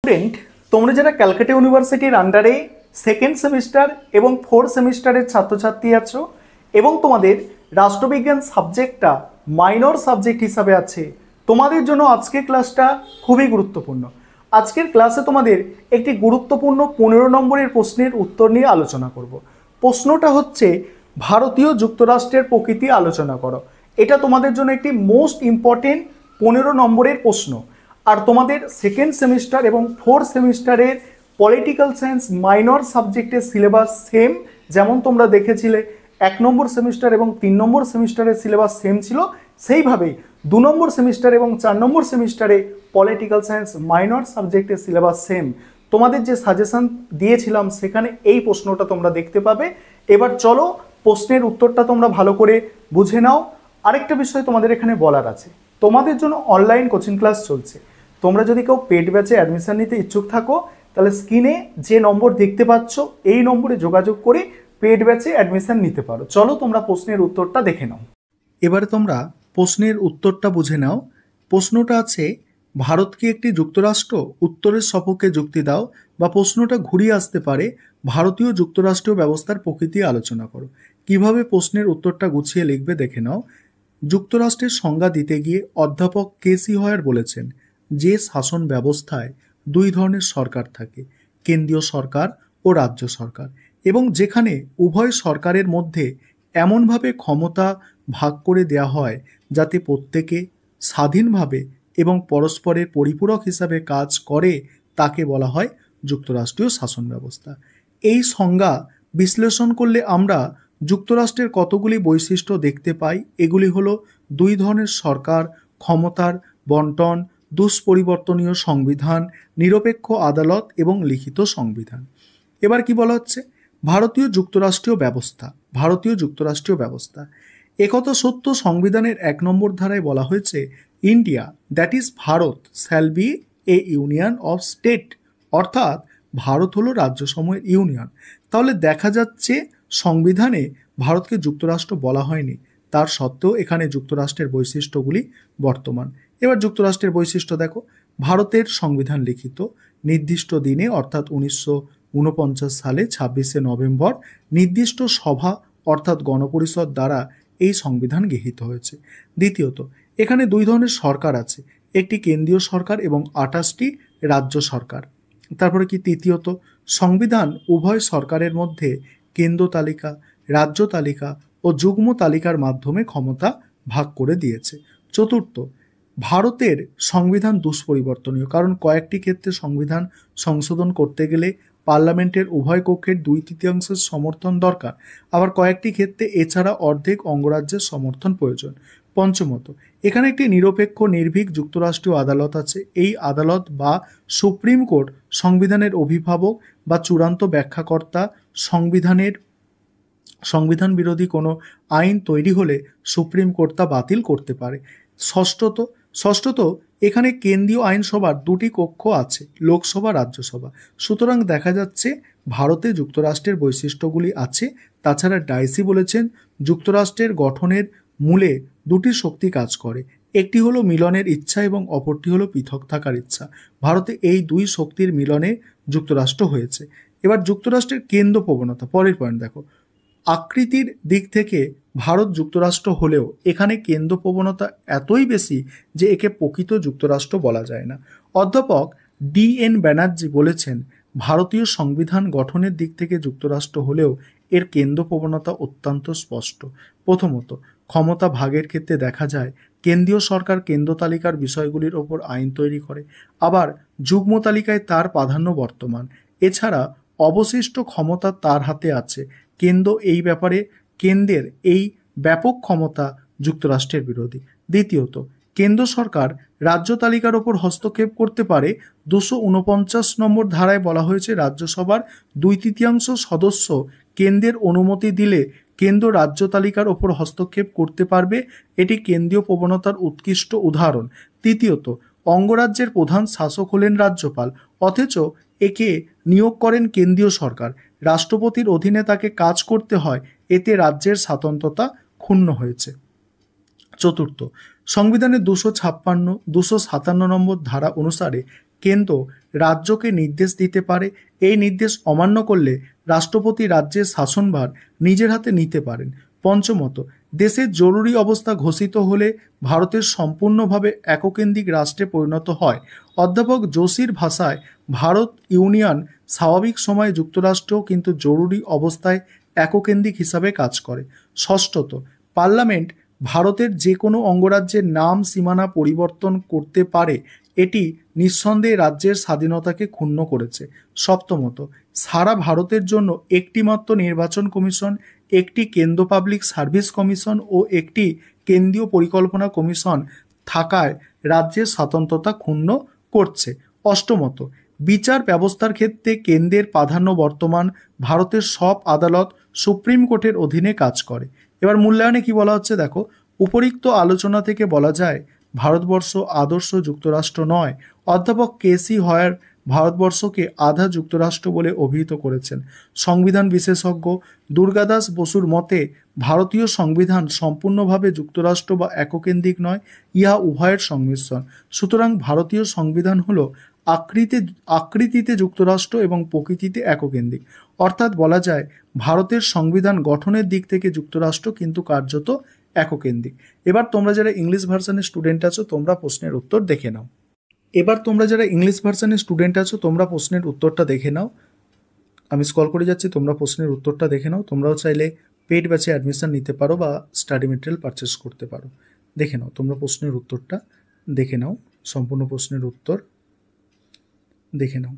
Student, তোমরা যারা ক্যালকাটা ইউনিভার্সিটির আন্ডারে সেকেন্ড সেমিস্টার এবং ফোর্থ সেমিস্টারের ছাত্রছাত্রী আছো এবং তোমাদের রাষ্ট্রবিজ্ঞান সাবজেক্টটা মাইনর সাবজেক্ট হিসাবে আছে, তোমাদের জন্য আজকের ক্লাসটা খুবই গুরুত্বপূর্ণ। আজকের ক্লাসে তোমাদের একটি গুরুত্বপূর্ণ 15 নম্বরের প্রশ্নের উত্তর নিয়ে আলোচনা করব। প্রশ্নটা হচ্ছে ভারতীয় যুক্তরাষ্ট্রের প্রকৃতি আলোচনা করো। এটা তোমাদের জন্য একটি মোস্ট ইম্পর্টেন্ট 15 নম্বরের প্রশ্ন। আর তোমাদের সেকেন্ড সেমিস্টার এবং ফোর্থ সেমিস্টারের পলিটিক্যাল সায়েন্স মাইনর সাবজেক্টের সিলেবাস সেম, যেমন তোমরা দেখেছিলে 1 নম্বর সেমিস্টার এবং 3 নম্বর সেমিস্টারের সিলেবাস সেম ছিল, সেইভাবেই 2 নম্বর সেমিস্টার এবং 4 নম্বর সেমিস্টারে পলিটিক্যাল সায়েন্স মাইনর সাবজেক্টের সিলেবাস সেম। তোমাদের যে সাজেশন দিয়েছিলাম সেখানে এই প্রশ্নটা তোমরা দেখতে পাবে। এবার চলো প্রশ্নের উত্তরটা তোমরা ভালো করে বুঝে নাও। আরেকটা বিষয় তোমাদের এখানে বলার আছে, তোমাদের জন্য অনলাইন কোচিং ক্লাস চলছে। তোমরা যদি কেউ পেড ব্যাচে অ্যাডমিশন নিতে ইচ্ছুক থাকো তাহলে স্ক্রিনে যে নম্বর দেখতে পাচ্ছ এই নম্বরে যোগাযোগ করে পেড ব্যাচে অ্যাডমিশন নিতে পারো। চলো তোমরা প্রশ্নের উত্তরটা দেখে নাও। এবারে তোমরা প্রশ্নের উত্তরটা বুঝে নাও। প্রশ্নটা আছে, ভারতকে একটি যুক্তরাষ্ট্র উত্তরের সপক্ষে যুক্তি দাও, বা প্রশ্নটা ঘুরিয়ে আসতে পারে ভারতীয় যুক্তরাষ্ট্রীয় ব্যবস্থার প্রকৃতি আলোচনা করো। কিভাবে প্রশ্নের উত্তরটা গুছিয়ে লিখবে দেখে নাও। যুক্তরাষ্ট্রের সংজ্ঞা দিতে গিয়ে অধ্যাপক কেসি হয়ার বলেছেন, যে শাসন ব্যবস্থায় দুই ধরনের সরকার থাকে, কেন্দ্রীয় সরকার ও রাজ্য সরকার, এবং যেখানে উভয় সরকারের মধ্যে এমনভাবে ক্ষমতা ভাগ করে দেয়া হয় যাতে প্রত্যেকে স্বাধীনভাবে এবং পরস্পরের পরিপূরক হিসাবে কাজ করে, তাকে বলা হয় যুক্তরাষ্ট্রীয় শাসন ব্যবস্থা। এই সংজ্ঞা বিশ্লেষণ করলে আমরা যুক্তরাষ্ট্রের কতগুলি বৈশিষ্ট্য দেখতে পাই। এগুলি হলো দুই ধরনের সরকার, ক্ষমতার বন্টন, দুষ্পরিবর্তনীয় সংবিধান, নিরপেক্ষ আদালত এবং লিখিত সংবিধান। এবার কি বলা হচ্ছে, ভারতীয় যুক্তরাষ্ট্রীয় ব্যবস্থা। একথা সত্য, সংবিধানের 1 নম্বর ধারায় বলা হয়েছে, India that is Bharat shall B A union of state, অর্থাৎ ভারত হলো রাজ্যসমূহের ইউনিয়ন। তাহলে দেখা যাচ্ছে সংবিধানে ভারতকে যুক্তরাষ্ট্র বলা হয়নি, তার সত্ত্বেও এখানে যুক্তরাষ্ট্রের বৈশিষ্ট্যগুলি বর্তমান। এবার যুক্তরাষ্ট্রের বৈশিষ্ট্য দেখো, ভারতের সংবিধান লিখিত, নির্দিষ্ট দিনে অর্থাৎ 1949 সালে 26শে নভেম্বর নির্দিষ্ট সভা অর্থাৎ গণপরিষদ দ্বারা এই সংবিধান গৃহীত হয়েছে। দ্বিতীয়ত, এখানে দুই ধরনের সরকার আছে, একটি কেন্দ্রীয় সরকার এবং 28টি রাজ্য সরকার। তারপরে কি তৃতীয়ত, সংবিধান উভয় সরকারের মধ্যে কেন্দ্র তালিকা, রাজ্য তালিকা ও যুগ্ম তালিকার মাধ্যমে ক্ষমতা ভাগ করে দিয়েছে। চতুর্থ, ভারতের সংবিধান দুষ্পরিবর্তনীয়, কারণ কয়েকটি ক্ষেত্রে সংবিধান সংশোধন করতে গেলে পার্লামেন্টের উভয় কক্ষের 2/3 সমর্থন দরকার, আবার কয়েকটি ক্ষেত্রে এছাড়া অর্ধেক অঙ্গরাজ্যের সমর্থন প্রয়োজন। পঞ্চমত, এখানে একটি নিরপেক্ষ নির্ভীক যুক্তরাষ্ট্রীয় আদালত আছে। এই আদালত বা সুপ্রিম কোর্ট সংবিধানের অভিভাবক বা চূড়ান্ত ব্যাখ্যাকর্তা। সংবিধান বিরোধী কোনো আইন তৈরি হলে সুপ্রিম কোর্ট তা বাতিল করতে পারে। ষষ্ঠত, এখানে কেন্দ্রীয় আইনসভার 2টি কক্ষ আছে, লোকসভা, রাজ্যসভা। সুতরাং দেখা যাচ্ছে ভারতে যুক্তরাষ্ট্রের বৈশিষ্ট্যগুলি আছে। তাছাড়া ডাইসি বলেছেন, যুক্তরাষ্ট্রের গঠনের মূলে 2টি শক্তি কাজ করে, একটি হলো মিলনের ইচ্ছা এবং অপরটি হলো পৃথক থাকার ইচ্ছা। ভারতে এই দুই শক্তির মিলনে যুক্তরাষ্ট্র হয়েছে। এবার যুক্তরাষ্ট্রের কেন্দ্র প্রবণতা, পরের পয়েন্ট দেখো, আকৃতির দিক থেকে ভারত যুক্তরাষ্ট্র হলেও এখানে কেন্দ্র প্রবণতা এতই বেশি যে একে প্রকৃত যুক্তরাষ্ট্র বলা যায় না। অধ্যাপক DN ব্যানার্জি বলেছেন, ভারতীয় সংবিধান গঠনের দিক থেকে যুক্তরাষ্ট্র হলেও এর কেন্দ্র প্রবণতা অত্যন্ত স্পষ্ট। প্রথমত, ক্ষমতা ভাগের ক্ষেত্রে দেখা যায় কেন্দ্রীয় সরকার কেন্দ্র তালিকার বিষয়গুলির ওপর আইন তৈরি করে, আবার যুগ্ম তালিকায় তার প্রাধান্য বর্তমান। এছাড়া অবশিষ্ট ক্ষমতা তার হাতে আছে। কেন্দ্রের এই ব্যাপক ক্ষমতা যুক্তরাষ্ট্রের বিরোধী। দ্বিতীয়ত, কেন্দ্র সরকার রাজ্য তালিকার ওপর হস্তক্ষেপ করতে পারে। 249 নম্বর ধারায় বলা হয়েছে, রাজ্যসভার 2/3 সদস্য কেন্দ্রের অনুমতি দিলে কেন্দ্র রাজ্য তালিকার ওপর হস্তক্ষেপ করতে পারবে। এটি কেন্দ্রীয় প্রবণতার উৎকৃষ্ট উদাহরণ। তৃতীয়ত, অঙ্গরাজ্যের প্রধান শাসক হলেন রাজ্যপাল, অথচ একে নিয়োগ করেন কেন্দ্রীয় সরকার। রাষ্ট্রপতির অধীনে তাকে কাজ করতে হয়, এতে রাজ্যের স্বাতন্ত্র্যতা ক্ষুণ্ণ হয়েছে। চতুর্থ, সংবিধানের 257 নম্বর ধারা অনুসারে কেন্দ্র রাজ্যকে নির্দেশ দিতে পারে। এই নির্দেশ অমান্য করলে রাষ্ট্রপতি রাজ্যের শাসনভার নিজের হাতে নিতে পারেন। পঞ্চমত, দেশের জরুরি অবস্থা ঘোষিত হলে ভারতের সম্পূর্ণভাবে এককেন্দ্রিক রাষ্ট্রে পরিণত হয়। অধ্যাপক যোশীর ভাষায় ভারত ইউনিয়ন স্বাভাবিক সময়ে যুক্তরাষ্ট্রেও কিন্তু জরুরি অবস্থায় এককেন্দ্রিক হিসাবে কাজ করে। ষষ্ঠত, পার্লামেন্ট ভারতের যে কোনো অঙ্গরাজ্যের নাম সীমানা পরিবর্তন করতে পারে। এটি নিঃসন্দেহে রাজ্যের স্বাধীনতাকে ক্ষুণ্ণ করেছে। সপ্তমত, সারা ভারতের জন্য একটিমাত্র নির্বাচন কমিশন, একটি কেন্দ্র পাবলিক সার্ভিস কমিশন ও একটি কেন্দ্রীয় পরিকল্পনা কমিশন থাকায় রাজ্যের স্বাতন্ত্রতা ক্ষুণ্ণ করছে। অষ্টমত, বিচার ব্যবস্থার ক্ষেত্রে কেন্দ্রের প্রাধান্য বর্তমান। ভারতের সব আদালত সুপ্রিম কোর্টের অধীনে কাজ করে। এবার মূল্যায়নে কি বলা হচ্ছে দেখো, উপরিক্ত আলোচনা থেকে বলা যায় ভারতবর্ষ আদর্শ যুক্তরাষ্ট্র নয়। অধ্যাপক কেসি হয়ার ভারতবর্ষকে আধা যুক্তরাষ্ট্র বলে অভিহিত করেছেন। সংবিধান বিশেষজ্ঞ দুর্গাদাস বসুর মতে ভারতীয় সংবিধান সম্পূর্ণভাবে যুক্তরাষ্ট্র বা এককেন্দ্রিক নয়, ইহা উভয়ের সংমিশ্রণ। সুতরাং ভারতীয় সংবিধান হল আকৃতিতে যুক্তরাষ্ট্র এবং প্রকৃতিতে এককেন্দ্রিক। অর্থাৎ বলা যায় ভারতের সংবিধান গঠনের দিক থেকে যুক্তরাষ্ট্র কিন্তু কার্যত এককেন্দ্রিক। এবার তোমরা যারা ইংলিশ ভার্সনের স্টুডেন্ট আছো তোমরা প্রশ্নের উত্তর দেখে নাও। তোমরা প্রশ্নের উত্তরটা দেখে নাও। আমি স্ক্রল করে যাচ্ছি, তোমরা প্রশ্নের উত্তরটা দেখে নাও। তোমরাও চাইলে পেইড ব্যাচে অ্যাডমিশন নিতে পারো বা স্টাডি মেটেরিয়াল পারচেস করতে পারো। দেখে নাও, তোমরা প্রশ্নের উত্তরটা দেখে নাও, সম্পূর্ণ প্রশ্নের উত্তর দেখে নাও।